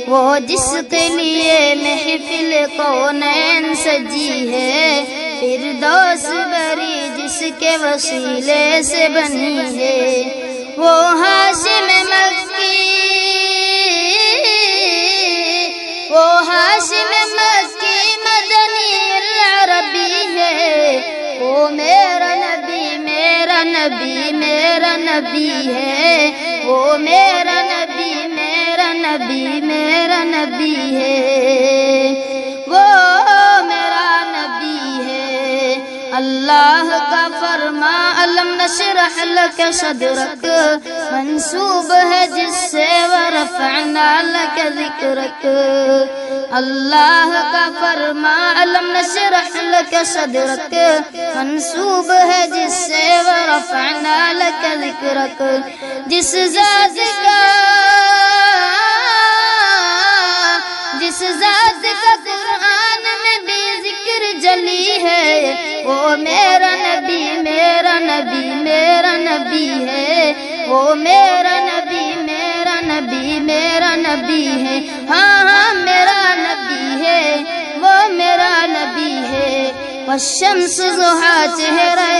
وہ جس کے لیے محفل کونین سجی ہے، فردوس بری جس کے وسیلے سے بنی ہے، وہ ہاشم مکی، وہ ہاشم مکی مدنی العربی ہے، وہ میرا نبی میرا نبی میرا نبی ہے، وہ میرا نبی میرا نبی میرا نبی ہے، وہ میرا نبی ہے۔ اللہ کا فرما الم نشرح لک صدرک منسوب ہے جس سے ورفعنا لک ذکرک۔ اللہ کا فرما الم نشرح لک صدرک منسوب ہے جس سے ورفعنا لک ذکرک۔ جس ذات کا قرآن میں بھی ذکر جلی ہے، وہ میرا نبی میرا نبی میرا نبی ہے، وہ میرا نبی میرا نبی میرا نبی ہے، ہاں ہاں میرا نبی ہے، وہ میرا نبی ہے۔ والشمس ضحیٰ چہرہ